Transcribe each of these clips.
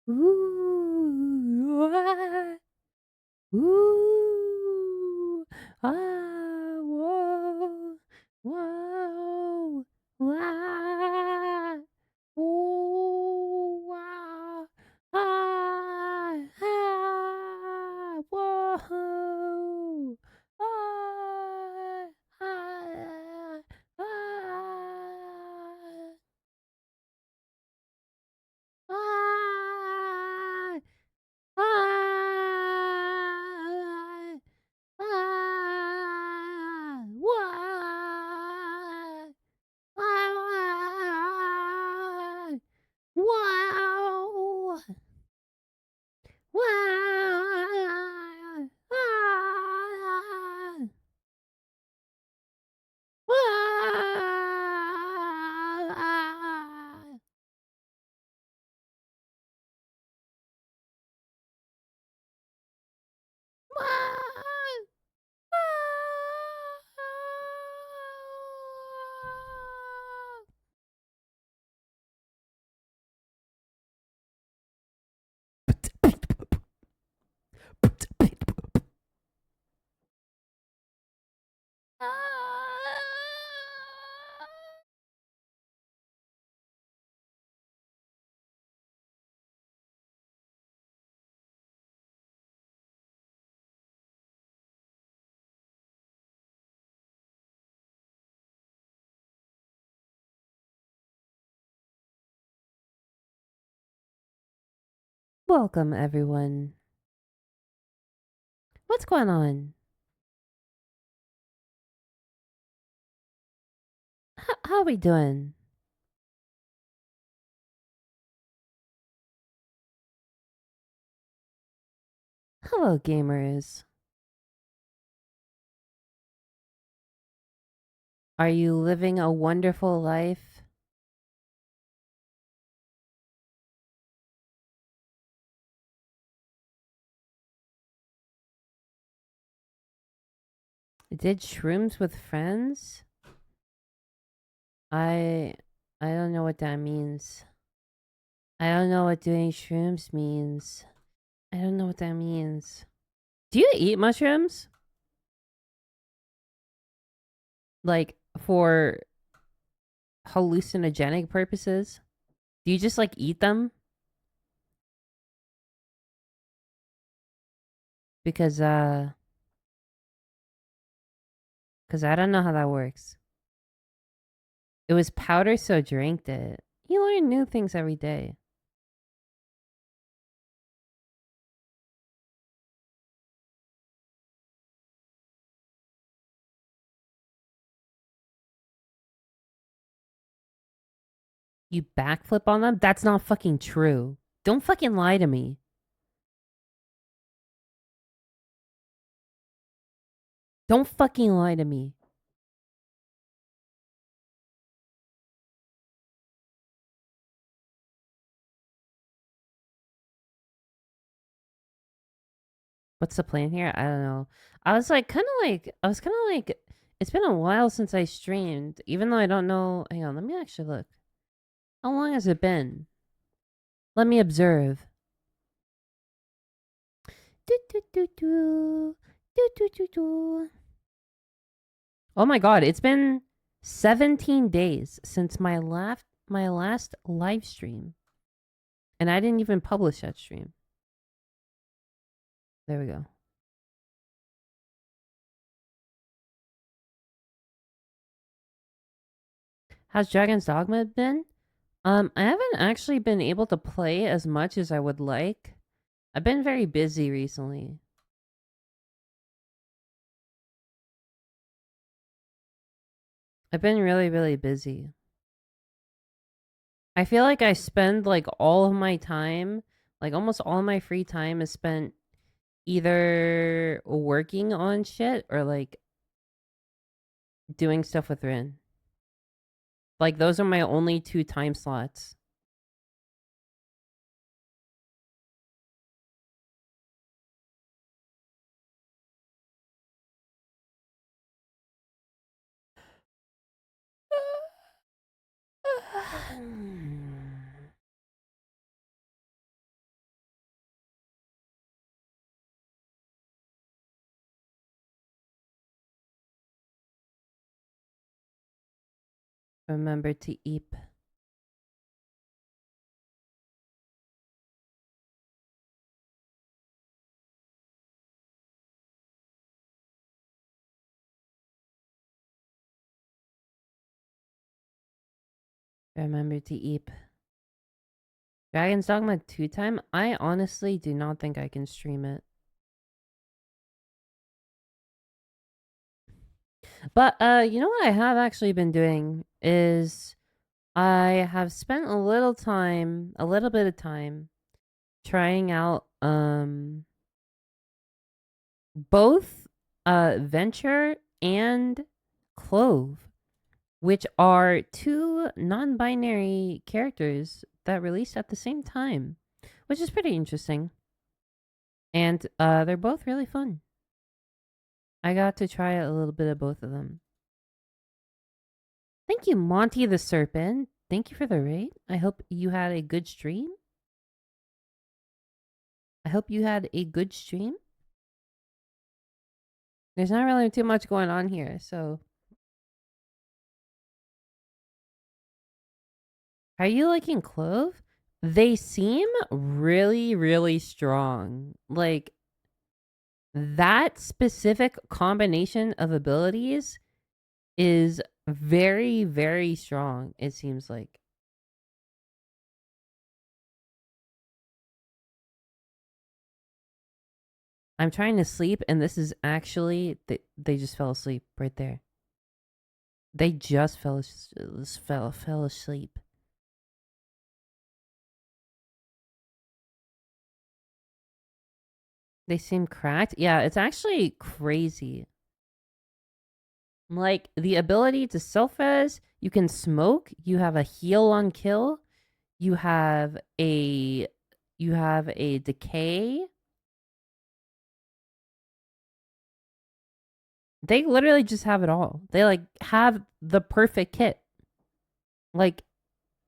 Ooh, ah, ooh, ah, whoa, whoa, ah, ooh, ah, ah, ah, whoa, ah, ah, ah, ah. Ah! Ah! Wah! Ah! Wow! Wow! Ah! Ah! Ah! Welcome, everyone. What's going on? How we doing? Hello, gamers. Are you living a wonderful life? Did shrooms with friends? I I don't know what that means. I don't know what doing shrooms means. I don't know what that means. Do you eat mushrooms? Like for hallucinogenic purposes? Do you just like eat them? Because cuz I don't know how that works. It was powder, so drank it. You learn new things every day. You backflip on them? That's not fucking true. Don't fucking lie to me. Don't fucking lie to me. What's the plan here? I don't know. I was kind of like, it's been a while since I streamed, even though I don't know. Hang on, let me actually look. How long has it been? Let me observe. Do, do, do, do. Do, do, do, do. Oh my god, it's been 17 days since my last live stream. And I didn't even publish that stream. There we go. How's Dragon's Dogma been? I haven't actually been able to play as much as I would like. I've been very busy recently. I've been really, really busy. I feel like I spend like all of my time, like almost all of my free time is spent either working on shit or like doing stuff with Rin. Like those are my only two time slots. Remember to eat. Remember to eat. Dragon's Dogma 2 time? I honestly do not think I can stream it. But you know what I have actually been doing is I have spent a little bit of time trying out both Venture and Clove, which are two non-binary characters that released at the same time, which is pretty interesting. And they're both really fun. I got to try a little bit of both of them. Thank you, Monty the Serpent. Thank you for the raid. I hope you had a good stream. I hope you had a good stream. There's not really too much going on here, so. Are you liking Clove? They seem really, really strong. Like, that specific combination of abilities is very, very strong, it seems like. I'm trying to sleep, and this is actually they just fell asleep right there. They just fell asleep. They seem cracked. Yeah, it's actually crazy. Like the ability to self-res, you can smoke, you have a heal on kill, you have a decay. They literally just have it all. They like have the perfect kit. Like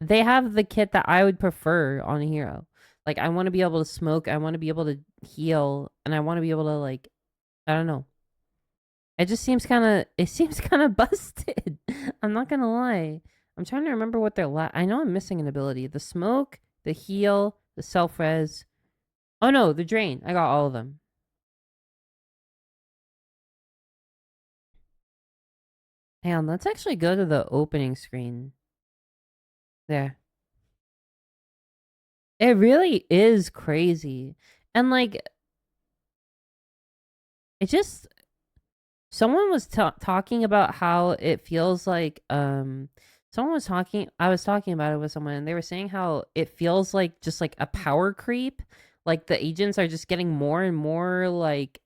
they have the kit that I would prefer on a hero. Like I want to be able to smoke, I want to be able to heal, and I want to be able to like I don't know. It just seems kind of it seems kind of busted. I'm not going to lie. I'm trying to remember what they're I know I'm missing an ability. The smoke, the heal, the self-res. Oh no, the drain. I got all of them. Hang on, let's actually go to the opening screen. There. It really is crazy. And like it just someone was talking about how it feels like someone was talking I was talking about it with someone and they were saying how it feels like just like a power creep, like the agents are just getting more and more like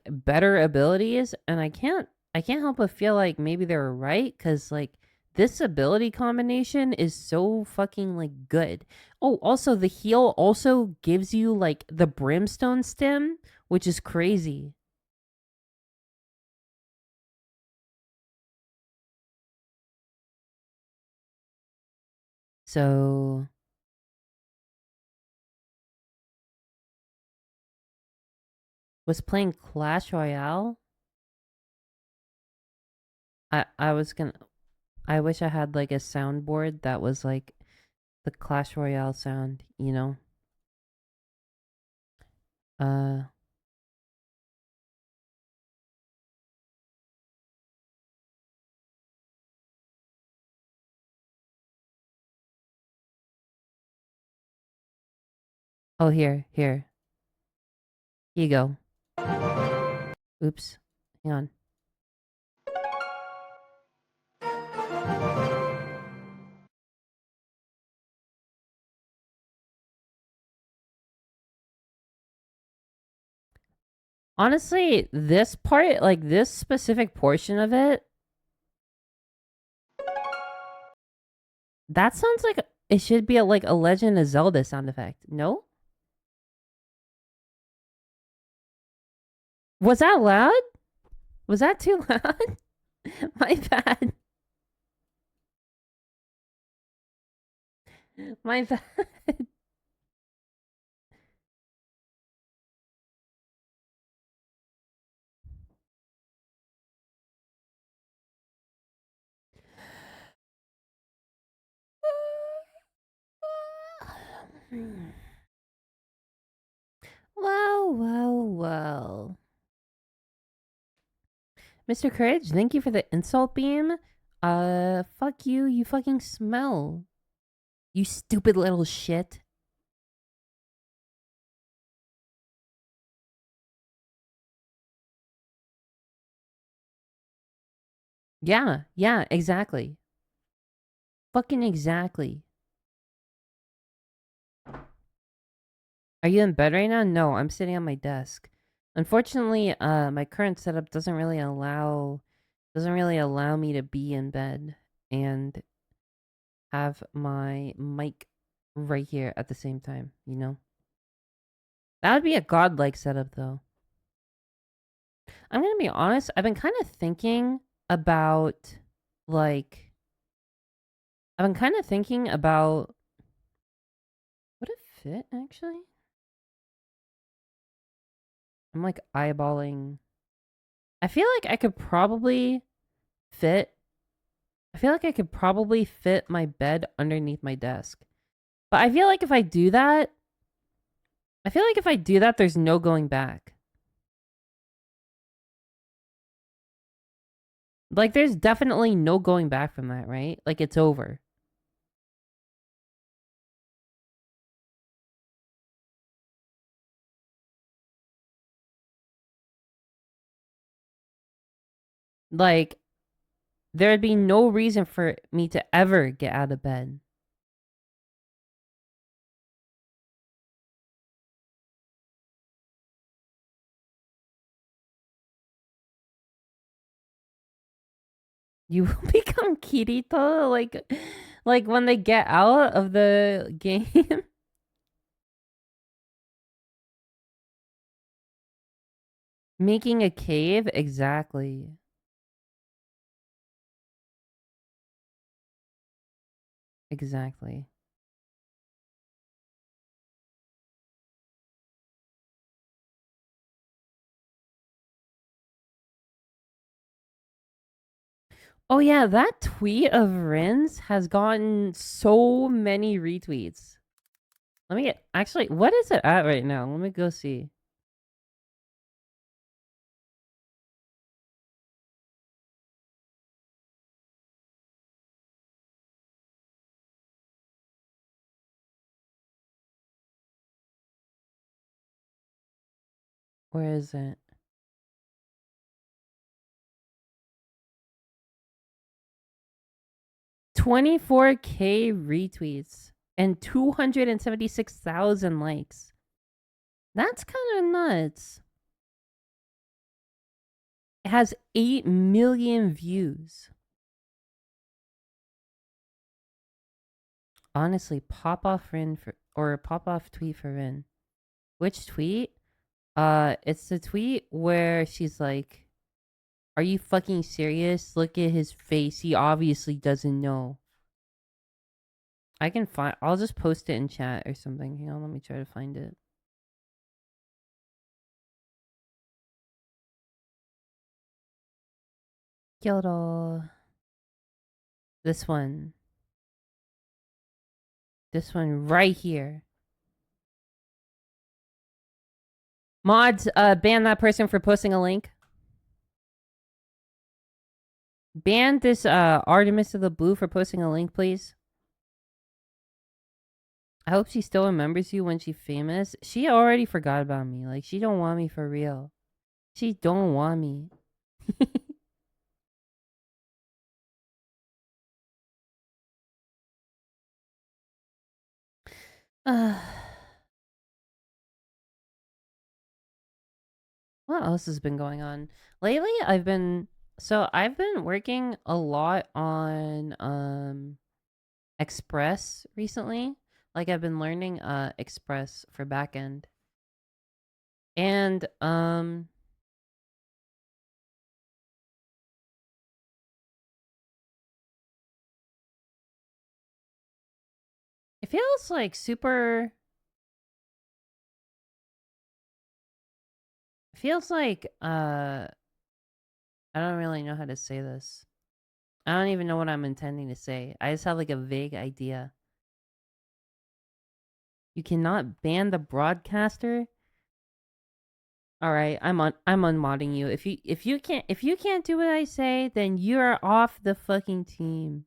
better abilities, and I can't help but feel like maybe they were right cuz like this ability combination is so fucking like good. Oh, also the heal also gives you like the brimstone stem, which is crazy. So was playing Clash Royale. I was gonna I wish I had like a soundboard that was like the Clash Royale sound, you know? Uh oh here. Here you go. Oops. Hang on. Honestly, this part, like this specific portion of it, that sounds like it should be like a Legend of Zelda sound effect. No? Was that loud? Was that too loud? My bad. My bad. Well. Mr. Courage, thank you for the insult beam. Fuck you. You fucking smell. You stupid little shit. Yeah, exactly. Fucking exactly. Are you in bed right now? No, I'm sitting on my desk. Unfortunately, my current setup doesn't really allow me to be in bed and have my mic right here at the same time, you know? That would be a godlike setup though. I'm gonna be honest, I've been kind of thinking about like I've been kind of thinking about would it fit actually? I'm like eyeballing. I feel like I could probably fit I feel like I could probably fit my bed underneath my desk. But I feel like if I do that, there's no going back. Like, there's definitely no going back from that, right? Like, it's over. Like, there'd be no reason for me to ever get out of bed. You will become Kirito, like when they get out of the game. Making a cave? Exactly. Exactly. Oh yeah, that tweet of Rin's has gotten so many retweets. Let me get actually what is it at right now? Let me go see. Where is it? 24K retweets and 276,000 likes. That's kind of nuts. It has 8 million views. Honestly, pop off Rin for or pop off tweet for Rin. Which tweet? It's the tweet where she's like, "Are you fucking serious? Look at his face. He obviously doesn't know." I can find. I'll just post it in chat or something. Hang on, let me try to find it. Kyoto. This one. This one right here. Mods, ban that person for posting a link. Ban this Artemis of the Blue for posting a link, please. I hope she still remembers you when she's famous. She already forgot about me. Like, she don't want me for real. She don't want me. What else has been going on? Lately, I've been working a lot on Express recently. Like I've been learning Express for backend. And it feels like super it feels like I don't really know how to say this. I don't even know what I'm intending to say. I just have like a vague idea. You cannot ban the broadcaster. All right, I'm unmodding you. If you can't do what I say, then you're off the fucking team.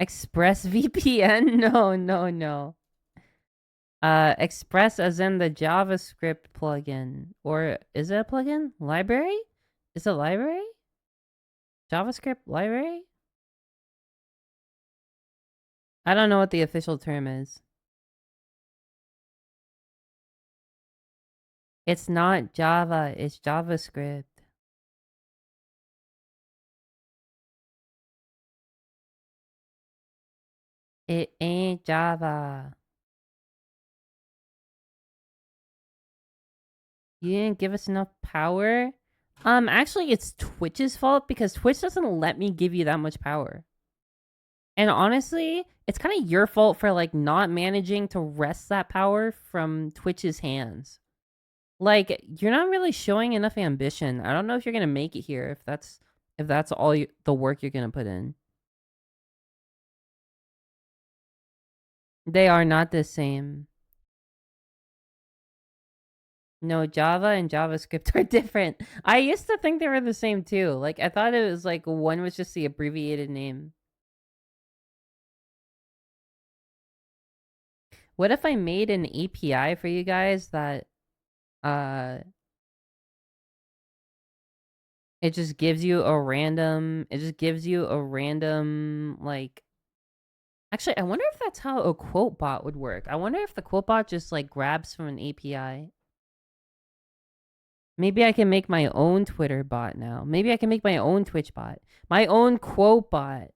Express VPN? No, no, no. Express as in the JavaScript plugin. Or is it a plugin? Library? Is it a library? JavaScript library? I don't know what the official term is. It's not Java, it's JavaScript. It ain't Java. You didn't give us enough power? Actually, it's Twitch's fault because Twitch doesn't let me give you that much power. And honestly, it's kind of your fault for like not managing to wrest that power from Twitch's hands. Like, you're not really showing enough ambition. I don't know if you're gonna make it here if that's all the work you're gonna put in. They are not the same. No, Java and JavaScript are different. I used to think they were the same too. Like, I thought it was like one was just the abbreviated name. What if I made an API for you guys that it just gives you a random like actually I wonder if that's how a quote bot would work. I wonder if the quote bot just like grabs from an API. Maybe I can make my own Twitter bot now. Maybe I can make my own Twitch bot. My own quote bot.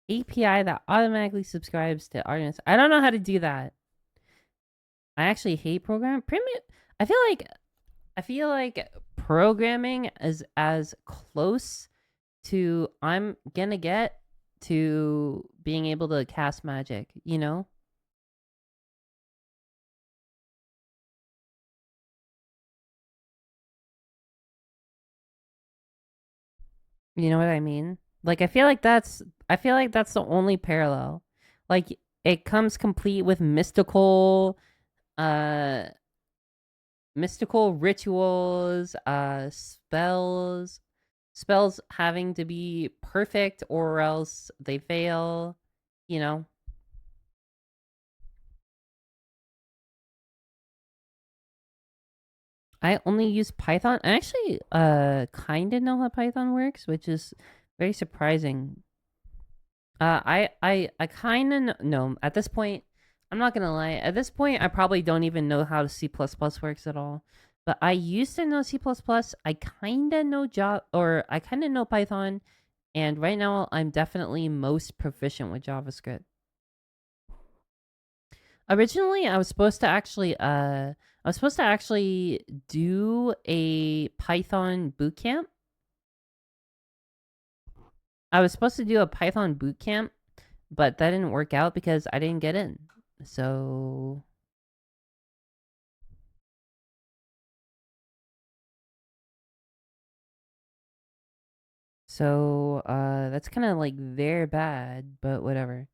API that automatically subscribes to Artemis. I don't know how to do that. I actually hate programming. I feel like programming is as close to I'm gonna get to being able to cast magic, you know? You know what I mean? Like I feel like that's the only parallel. Like it comes complete with uh mystical rituals, spells having to be perfect or else they fail, you know. I only use Python. I actually kind of know how Python works, which is very surprising. I kind of know at this point. I'm not gonna lie. At this point, I probably don't even know how C++ works at all. But I used to know C++. I kind of know Java, or I kind of know Python, and right now I'm definitely most proficient with JavaScript. Originally, I was supposed to actually do a Python bootcamp. I was supposed to do a Python bootcamp, but that didn't work out because I didn't get in. So that's kind of like their bad, but whatever.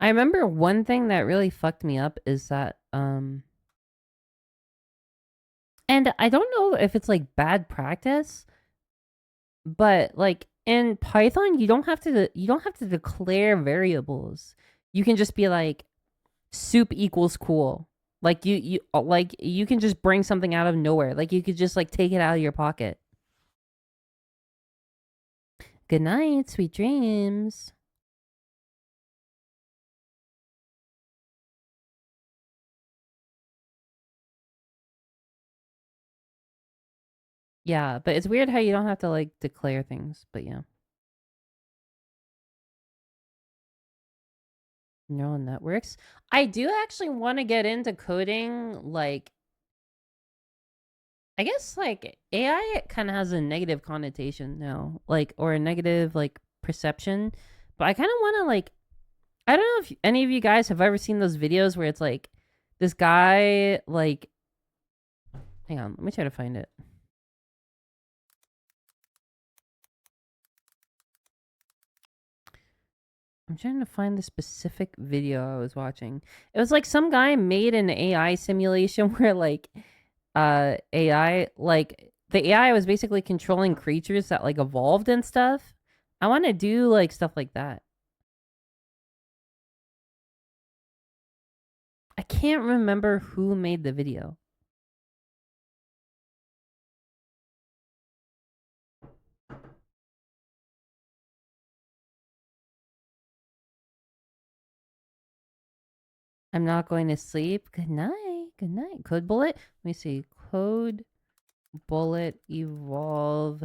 I remember one thing that really fucked me up is that and I don't know if it's like bad practice, but like in Python you don't have to declare variables. You can just be like soup equals cool. Like you can just bring something out of nowhere. Like you could just like take it out of your pocket. Good night, sweet dreams. Yeah, but it's weird how you don't have to like declare things, but yeah. Neural networks. I do actually want to get into coding. Like, I guess like AI kind of has a negative connotation now, like, or a negative like perception. But I kind of want to like, I don't know if any of you guys have ever seen those videos where it's like this guy, like, hang on, let me try to find it. I'm trying to find the specific video I was watching. It was like some guy made an AI simulation where like AI like the AI was basically controlling creatures that like evolved and stuff. I want to do like stuff like that. I can't remember who made the video. I'm not going to sleep. Good night. Good night. Code Bullet. Let me see. Code Bullet Evolve.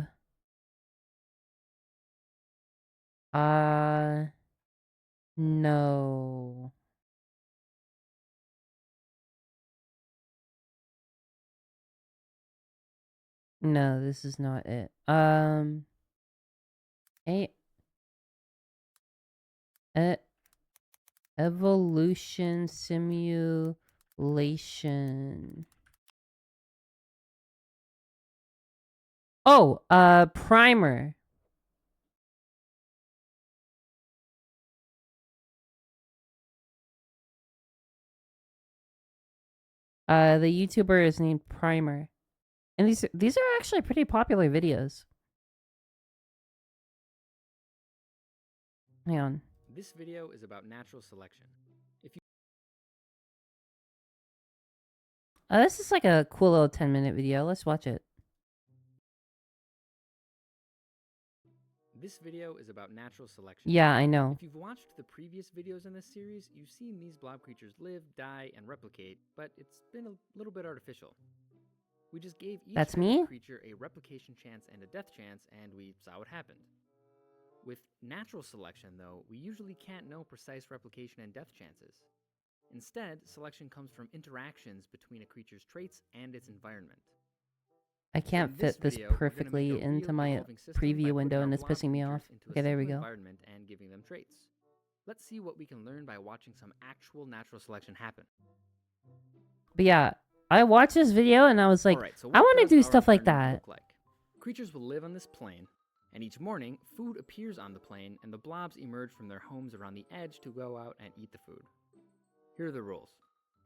No. No, this is not it. A evolution simulation. Oh, primer. The YouTuber is named Primer. And these are actually pretty popular videos. Hang on. This video is about natural selection. This is like a cool little 10-minute video. Let's watch it. This video is about natural selection. Yeah, I know. If you've watched the previous videos in this series, you've seen these blob creatures live, die, and replicate, but it's been a little bit artificial. We just gave each creature a replication chance and a death chance, and we saw what happened. With natural selection, though, we usually can't know precise replication and death chances. Instead, selection comes from interactions between a creature's traits and its environment. I can't fit this perfectly into my preview window, and it's pissing me off. Okay, there we go. Environment and giving them traits. Let's see what we can learn by watching some actual natural selection happen. But yeah, I watched this video and I was like, right, so I want to do stuff like that. Creatures will live on this plane, and each morning, food appears on the plane, and the blobs emerge from their homes around the edge to go out and eat the food. Here are the rules.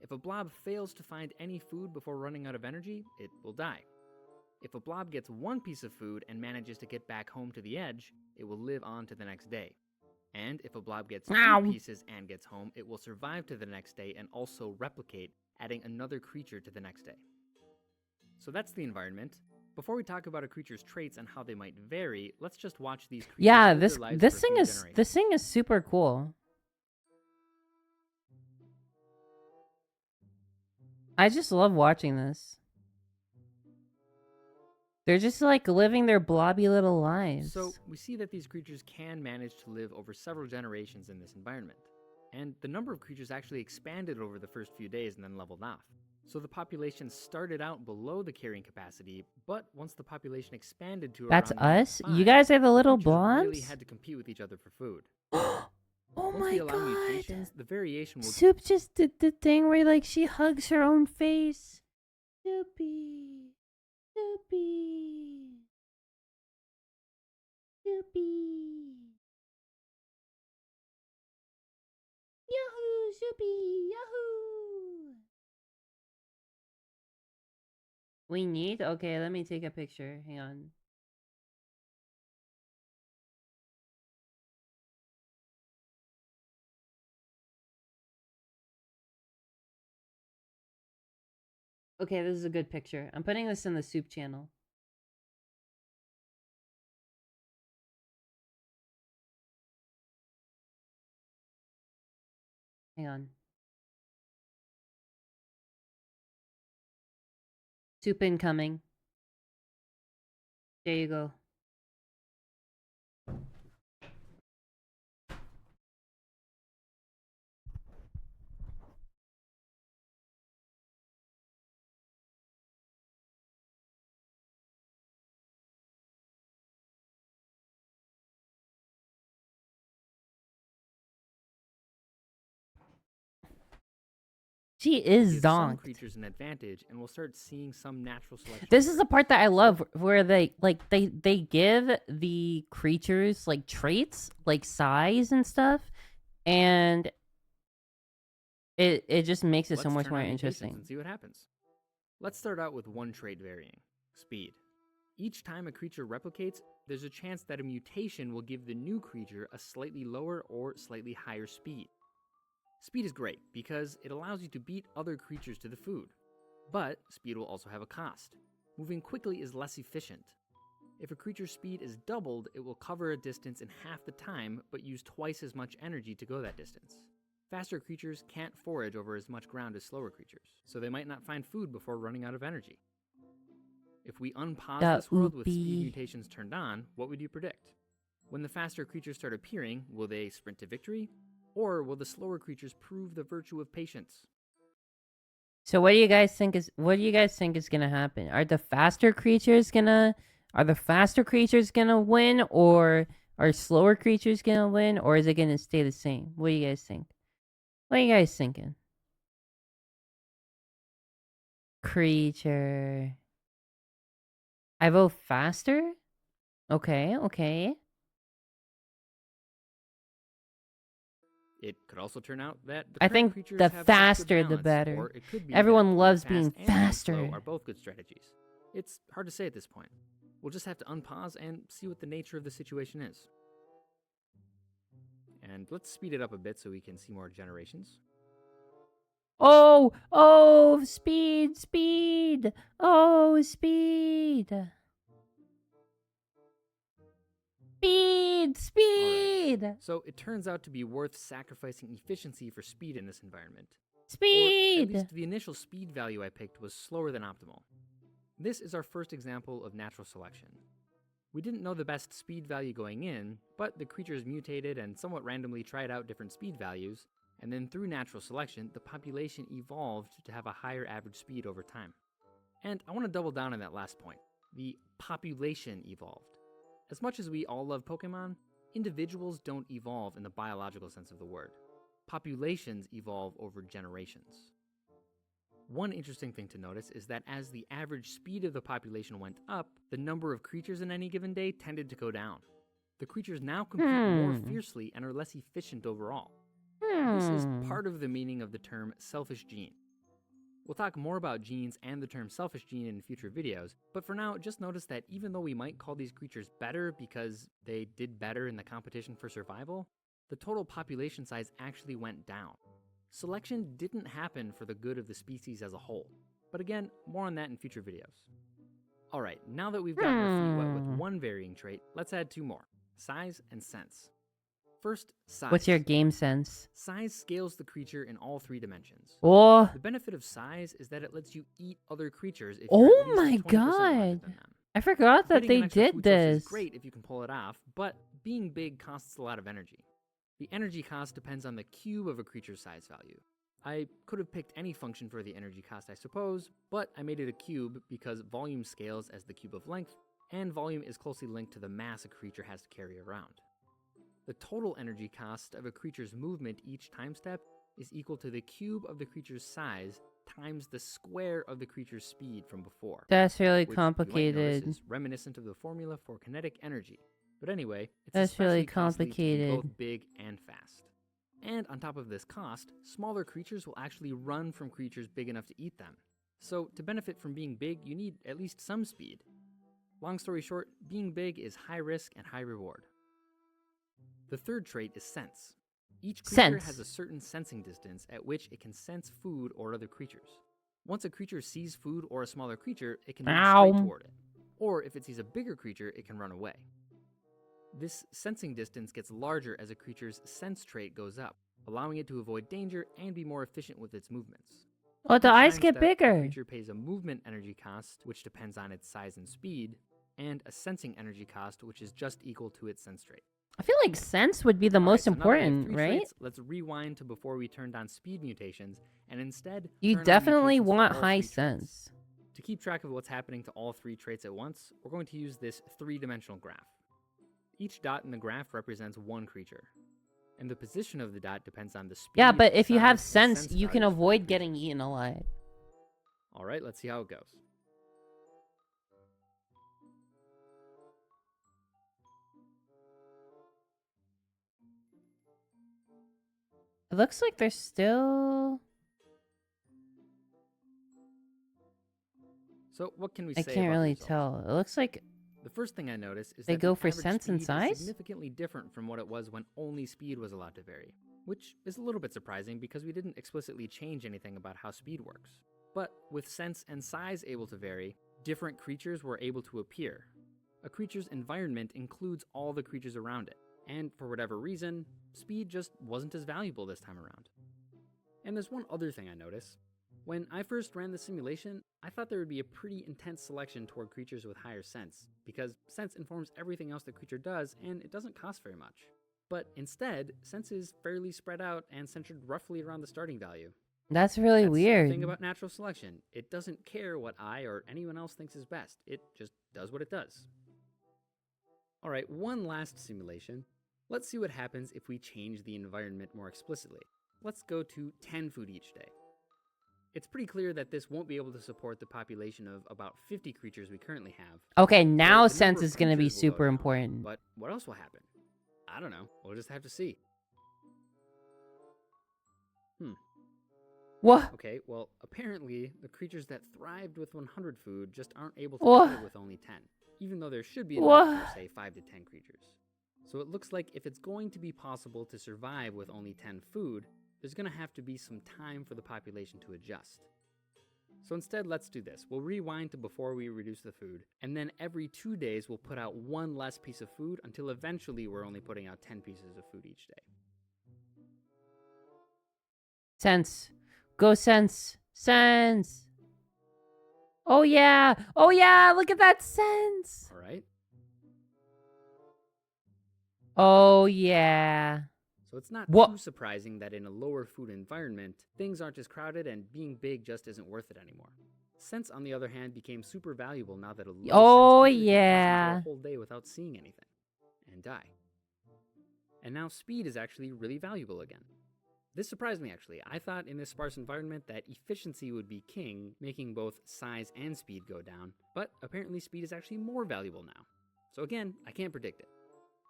If a blob fails to find any food before running out of energy, it will die. If a blob gets one piece of food and manages to get back home to the edge, it will live on to the next day. And if a blob gets two pieces and gets home, it will survive to the next day and also replicate, adding another creature to the next day. So that's the environment. Before we talk about a creature's traits and how they might vary, let's just watch these creatures. Yeah, this thing is super cool. I just love watching this. They're just like living their blobby little lives. So we see that these creatures can manage to live over several generations in this environment. And the number of creatures actually expanded over the first few days and then leveled off. So the population started out below the carrying capacity, but once the population expanded to That's us? You guys are the little blobs? Really had to compete with each other for food. Oh my god. Mutations, the variation will Soup just did the thing where like she hugs her own face. Soupy. Soupy. Soupy. Yahoo! Soupy! Yahoo! We need? Okay, let me take a picture. Hang on. Okay, this is a good picture. I'm putting this in the soup channel. Hang on. Soup incoming. There you go. She is some creatures an advantage, and we'll start seeing some natural selection. This is the part that I love, where they give the creatures like traits, like size and stuff, and it just makes it so Let's much turn more on mutations interesting. and see what happens. Let's start out with one trait varying, speed. Each time a creature replicates, there's a chance that a mutation will give the new creature a slightly lower or slightly higher speed. Speed is great because it allows you to beat other creatures to the food. But speed will also have a cost. Moving quickly is less efficient. If a creature's speed is doubled, it will cover a distance in half the time, but use twice as much energy to go that distance. Faster creatures can't forage over as much ground as slower creatures, so they might not find food before running out of energy. If we unpause this world with speed mutations turned on, what would you predict? When the faster creatures start appearing, will they sprint to victory? Or will the slower creatures prove the virtue of patience? So what do you guys think is gonna happen? Are the faster creatures gonna win, or are slower creatures gonna win, or is it gonna stay the same? What do you guys think? What are you guys thinking? Creature. I vote faster? Okay, okay. It could also turn out that the I current think creatures the have such good faster the balance, better. or it could be Everyone that being loves fast being and being faster. slow are both good strategies. It's hard to say at this point. We'll just have to unpause and see what the nature of the situation is. And let's speed it up a bit so we can see more generations. Oh, oh, speed, speed. Oh, speed. Speed, speed. Alright, so it turns out to be worth sacrificing efficiency for speed in this environment. Or Speed. at least the initial speed value I picked was slower than optimal. This is our first example of natural selection. We didn't know the best speed value going in, but the creatures mutated and somewhat randomly tried out different speed values, and then through natural selection, the population evolved to have a higher average speed over time. And I want to double down on that last point. The population evolved. As much as we all love Pokemon, individuals don't evolve in the biological sense of the word. Populations evolve over generations. One interesting thing to notice is that as the average speed of the population went up, the number of creatures in any given day tended to go down. The creatures now compete more fiercely and are less efficient overall. This is part of the meaning of the term selfish gene. We'll talk more about genes and the term selfish gene in future videos, but for now, just notice that even though we might call these creatures better because they did better in the competition for survival, the total population size actually went down. Selection didn't happen for the good of the species as a whole. But again, more on that in future videos. Alright, now that we've gotten our feet wet with one varying trait, let's add two more: size and sense. First, size. What's your game sense? Size scales the creature in all three dimensions. Oh. The benefit of size is that it lets you eat other creatures if Oh you're at my least 20% larger god. than them. I forgot that Getting an they extra did food source this. is great if you can pull it off, but being big costs a lot of energy. The energy cost depends on the cube of a creature's size value. I could have picked any function for the energy cost, I suppose, but I made it a cube because volume scales as the cube of length, and volume is closely linked to the mass a creature has to carry around. The total energy cost of a creature's movement each time step is equal to the cube of the creature's size times the square of the creature's speed from before. That's really which you might complicated. notice is reminiscent of the formula for kinetic energy. But anyway, it's That's really especially costly to be complicated. both big and fast. And on top of this cost, smaller creatures will actually run from creatures big enough to eat them. So to benefit from being big, you need at least some speed. Long story short, being big is high risk and high reward. The third trait is sense. Each creature has a certain sensing distance at which it can sense food or other creatures. Once a creature sees food or a smaller creature, it can move straight toward it. Or if it sees a bigger creature, it can run away. This sensing distance gets larger as a creature's sense trait goes up, allowing it to avoid danger and be more efficient with its movements. Oh, the Each eyes time get step, the bigger. creature pays a movement energy cost, which depends on its size and speed, and a sensing energy cost, which is just equal to its sense trait. I feel like sense would be the most So now that we have important, three right? traits, let's rewind to before we turned on speed mutations, and instead You turn on definitely mutations for want all high three traits. sense. To keep track of what's happening to all three traits at once, we're going to use this three-dimensional graph. Each dot in the graph represents one creature, and the position of the dot depends on the speed. Yeah, but if you have size, and sense, you can values for the avoid creature. getting eaten alive. Alright, let's see how it goes. It looks like they're still... So what can we I say can't about the really results? tell. It looks like The first thing I notice is they that go the for average sense and speed size? is significantly different from what it was when only speed was allowed to vary, which is a little bit surprising because we didn't explicitly change anything about how speed works. But with sense and size able to vary, different creatures were able to appear. A creature's environment includes all the creatures around it, and for whatever reason, speed just wasn't as valuable this time around. And there's one other thing I notice. When I first ran the simulation, I thought there would be a pretty intense selection toward creatures with higher sense, because sense informs everything else the creature does, and it doesn't cost very much. But instead, sense is fairly spread out and centered roughly around the starting value. That's really That's weird. the thing about natural selection. It doesn't care what I or anyone else thinks is best. It just does what it does. Alright, one last simulation. Let's see what happens if we change the environment more explicitly. Let's go to 10 food each day. It's pretty clear that this won't be able to support the population of about 50 creatures we currently have. Okay, now So the number sense of is going to be creatures will go super down. important. But what else will happen? I don't know. We'll just have to see. What? Okay, well, apparently the creatures that thrived with 100 food just aren't able to What? cut it with only 10, even though there should be enough What? for, say, 5 to 10 creatures. So it looks like if it's going to be possible to survive with only 10 food, there's going to have to be some time for the population to adjust. So instead, let's do this. We'll rewind to before we reduce the food, and then every 2 days we'll put out one less piece of food until eventually we're only putting out 10 pieces of food each day. Sense. Go sense. Sense. Oh yeah. Oh yeah. Look at that sense. All right? Oh yeah. So it's not What? too surprising that in a lower food environment, things aren't as crowded and being big just isn't worth it anymore. Sense, on the other hand, became super valuable now that a low Oh sense creature can pass yeah. into a whole day without seeing anything and die. And now speed is actually really valuable again. This surprised me actually. I thought in this sparse environment that efficiency would be king, making both size and speed go down, but apparently speed is actually more valuable now. So again, I can't predict it.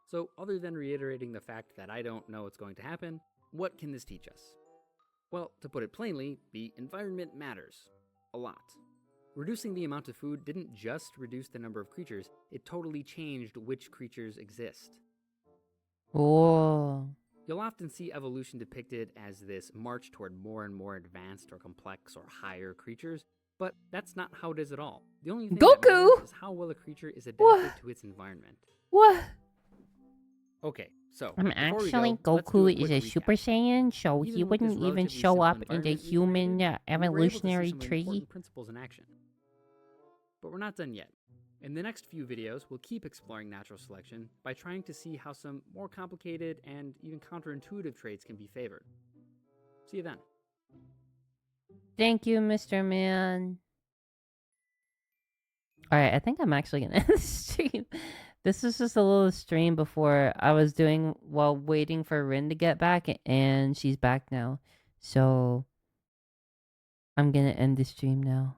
So other than reiterating the fact that I don't know what's going to happen, what can this teach us? Well, to put it plainly, the environment matters. A lot. Reducing the amount of food didn't just reduce the number of creatures, it totally changed which creatures exist. Oh. You'll often see evolution depicted as this march toward more and more advanced or complex or higher creatures, but that's not how it is at all. The only thing that Goku! matters is how well a creature is adapted to its environment. What? Okay, so Actually, let's do a Goku is quick a recap. Super Saiyan, so he Even with this wouldn't even relatively show simple up in the environment we human created, we were able to see evolutionary some tree. important principles in action. But we're not done yet. In the next few videos, we'll keep exploring natural selection by trying to see how some more complicated and even counterintuitive traits can be favored. See you then. Thank you, Mr. Man. Alright, I think I'm actually gonna end the stream. This is just a little stream before I was doing while waiting for Rin to get back, and she's back now. So, I'm gonna end the stream now.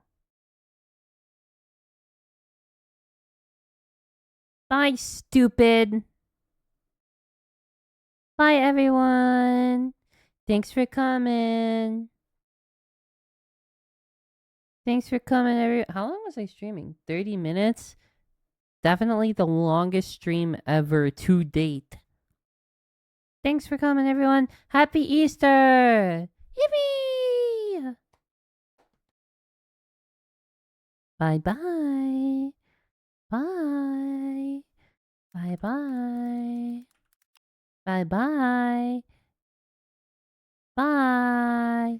Bye, stupid. Bye, everyone. Thanks for coming. Thanks for coming, How long was I streaming? 30 minutes? Definitely the longest stream ever to date. Thanks for coming, everyone. Happy Easter! Yippee! Bye-bye. Bye. Bye-bye. Bye-bye. Bye.